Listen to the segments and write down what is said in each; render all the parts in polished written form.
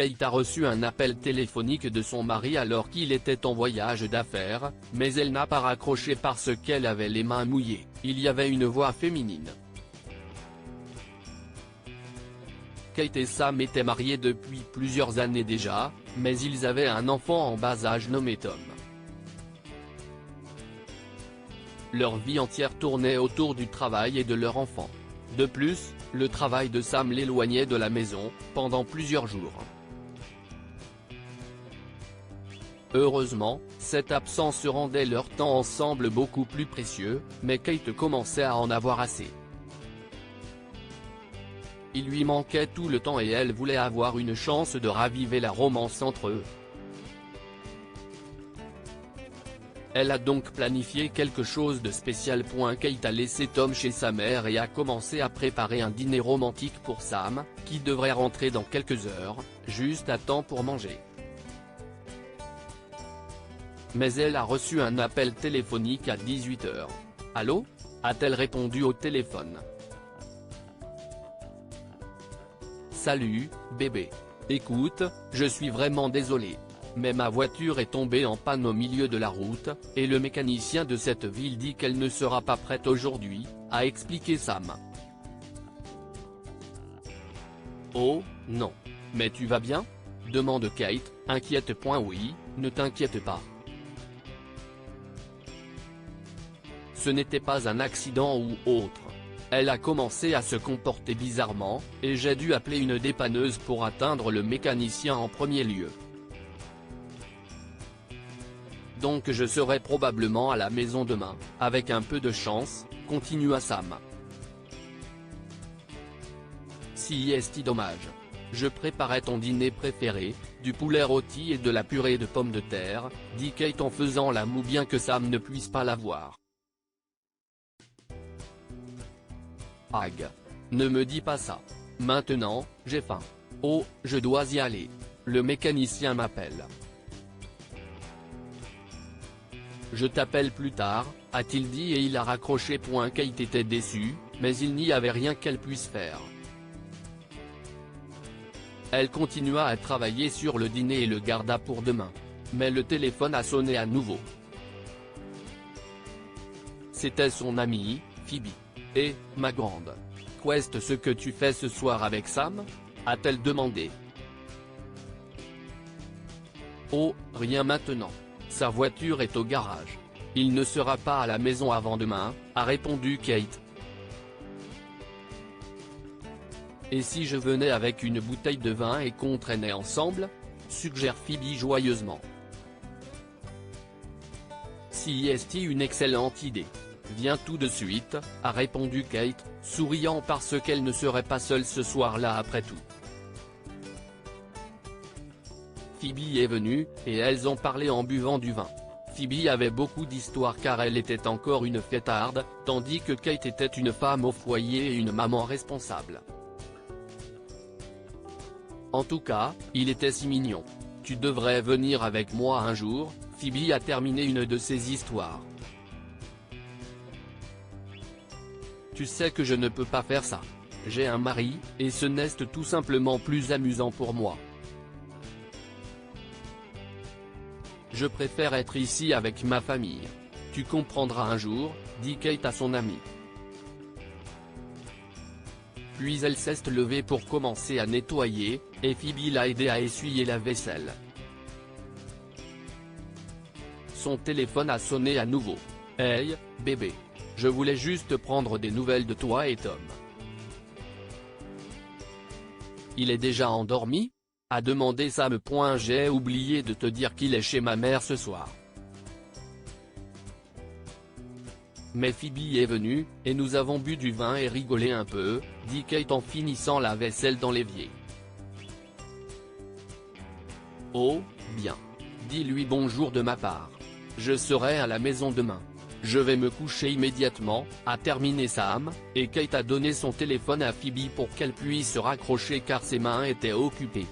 Kate a reçu un appel téléphonique de son mari alors qu'il était en voyage d'affaires, mais elle n'a pas raccroché parce qu'elle avait les mains mouillées. Il y avait une voix féminine. Kate et Sam étaient mariés depuis plusieurs années déjà, mais ils avaient un enfant en bas âge nommé Tom. Leur vie entière tournait autour du travail et de leur enfant. De plus, le travail de Sam l'éloignait de la maison, pendant plusieurs jours. Heureusement, cette absence rendait leur temps ensemble beaucoup plus précieux, mais Kate commençait à en avoir assez. Il lui manquait tout le temps et elle voulait avoir une chance de raviver la romance entre eux. Elle a donc planifié quelque chose de spécial. Kate a laissé Tom chez sa mère et a commencé à préparer un dîner romantique pour Sam, qui devrait rentrer dans quelques heures, juste à temps pour manger. Mais elle a reçu un appel téléphonique à 18h. « Allô ?» a-t-elle répondu au téléphone. « Salut, bébé. Écoute, je suis vraiment désolé. Mais ma voiture est tombée en panne au milieu de la route, et le mécanicien de cette ville dit qu'elle ne sera pas prête aujourd'hui, » a expliqué Sam. « Oh, non. Mais tu vas bien ?» demande Kate, inquiète. « Oui, ne t'inquiète pas. Ce n'était pas un accident ou autre. Elle a commencé à se comporter bizarrement, et j'ai dû appeler une dépanneuse pour atteindre le mécanicien en premier lieu. Donc je serai probablement à la maison demain, avec un peu de chance, » continua Sam. « Si est dommage. Je préparais ton dîner préféré, du poulet rôti et de la purée de pommes de terre, » dit Kate en faisant la moue bien que Sam ne puisse pas la voir. « Ag. Ne me dis pas ça. Maintenant, j'ai faim. Oh, je dois y aller. Le mécanicien m'appelle. Je t'appelle plus tard, a-t-il dit et il a raccroché. Kate était déçue, mais il n'y avait rien qu'elle puisse faire. Elle continua à travailler sur le dîner et le garda pour demain. Mais le téléphone a sonné à nouveau. C'était son amie, Phoebe. « Et, ma grande. Qu'est-ce ce que tu fais ce soir avec Sam ?» a-t-elle demandé. « Oh, rien maintenant. Sa voiture est au garage. Il ne sera pas à la maison avant demain, » a répondu Kate. « Et si je venais avec une bouteille de vin et qu'on traînait ensemble ?» suggère Phoebe joyeusement. « Si est une excellente idée. Viens tout de suite, » a répondu Kate, souriant parce qu'elle ne serait pas seule ce soir-là après tout. Phoebe est venue, et elles ont parlé en buvant du vin. Phoebe avait beaucoup d'histoires car elle était encore une fêtarde, tandis que Kate était une femme au foyer et une maman responsable. En tout cas, il était si mignon. Tu devrais venir avec moi un jour, Phoebe a terminé une de ses histoires. Tu sais que je ne peux pas faire ça. J'ai un mari, et ce n'est tout simplement plus amusant pour moi. Je préfère être ici avec ma famille. Tu comprendras un jour, dit Kate à son amie. Puis elle s'est levée pour commencer à nettoyer, et Phoebe l'a aidé à essuyer la vaisselle. Son téléphone a sonné à nouveau. « Hey, bébé. Je voulais juste prendre des nouvelles de toi et Tom. » Il est déjà endormi ? A demandé Sam. « J'ai oublié de te dire qu'il est chez ma mère ce soir. » Mais Phoebe est venue, et nous avons bu du vin et rigolé un peu, dit Kate en finissant la vaisselle dans l'évier. « Oh, bien. Dis-lui bonjour de ma part. Je serai à la maison demain. Je vais me coucher immédiatement, » a terminé Sam, et Kate a donné son téléphone à Phoebe pour qu'elle puisse se raccrocher car ses mains étaient occupées.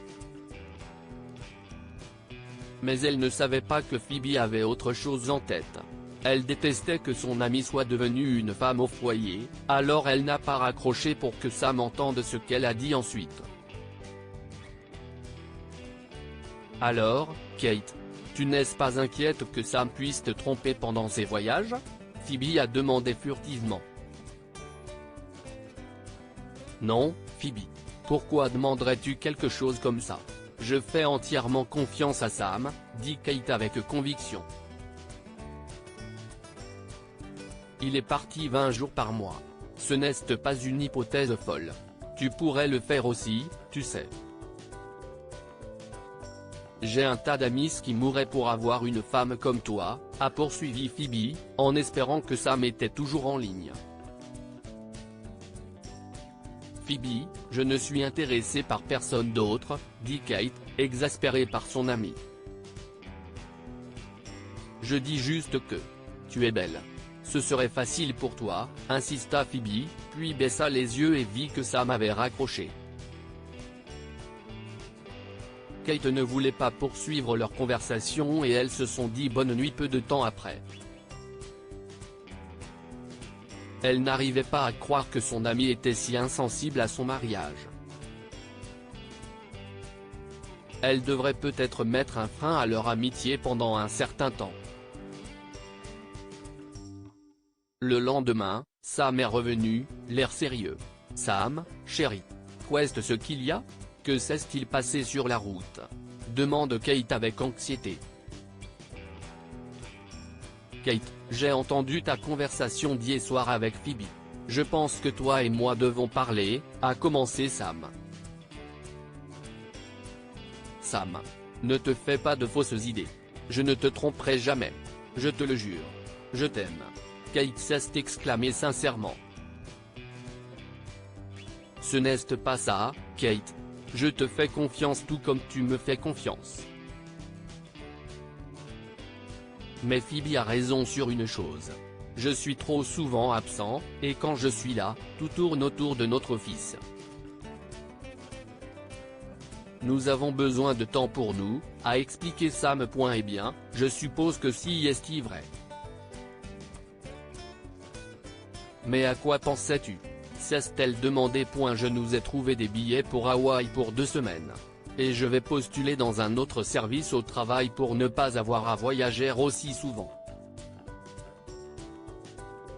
Mais elle ne savait pas que Phoebe avait autre chose en tête. Elle détestait que son amie soit devenue une femme au foyer, alors elle n'a pas raccroché pour que Sam entende ce qu'elle a dit ensuite. Alors, Kate, tu n'es pas inquiète que Sam puisse te tromper pendant ses voyages? Phoebe a demandé furtivement. Non, Phoebe. Pourquoi demanderais-tu quelque chose comme ça? Je fais entièrement confiance à Sam, dit Kate avec conviction. Il est parti 20 jours par mois. Ce n'est pas une hypothèse folle. Tu pourrais le faire aussi, tu sais. J'ai un tas d'amis qui mourraient pour avoir une femme comme toi, a poursuivi Phoebe, en espérant que Sam était toujours en ligne. Phoebe, je ne suis intéressé par personne d'autre, dit Kate, exaspérée par son ami. Je dis juste que tu es belle. Ce serait facile pour toi, insista Phoebe, puis baissa les yeux et vit que Sam avait raccroché. Kate ne voulait pas poursuivre leur conversation et elles se sont dit bonne nuit peu de temps après. Elle n'arrivait pas à croire que son ami était si insensible à son mariage. Elle devrait peut-être mettre un frein à leur amitié pendant un certain temps. Le lendemain, Sam est revenu, l'air sérieux. « Sam, chérie. Qu'est-ce ce qu'il y a? Que s'est-il passé sur la route ?» demande Kate avec anxiété. Kate, j'ai entendu ta conversation d'hier soir avec Phoebe. Je pense que toi et moi devons parler, a commencé Sam. Sam. Ne te fais pas de fausses idées. Je ne te tromperai jamais. Je te le jure. Je t'aime. Kate s'est exclamé sincèrement. Ce n'est pas ça, Kate. Je te fais confiance tout comme tu me fais confiance. Mais Phoebe a raison sur une chose. Je suis trop souvent absent, et quand je suis là, tout tourne autour de notre fils. Nous avons besoin de temps pour nous, a expliqué Sam. Eh bien, je suppose que si est vrai. Mais à quoi pensais-tu? S'est-elle demandé. Je nous ai trouvé des billets pour Hawaï pour 2 semaines. Et je vais postuler dans un autre service au travail pour ne pas avoir à voyager aussi souvent.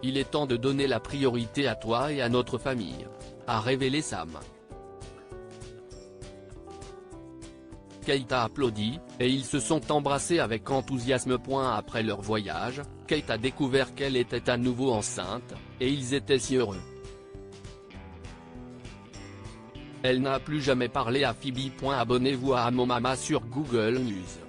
Il est temps de donner la priorité à toi et à notre famille, a révélé Sam. Kate a applaudi, et ils se sont embrassés avec enthousiasme. Après leur voyage, Kate a découvert qu'elle était à nouveau enceinte, et ils étaient si heureux. Elle n'a plus jamais parlé à Phoebe. Abonnez-vous à Amomama sur Google News.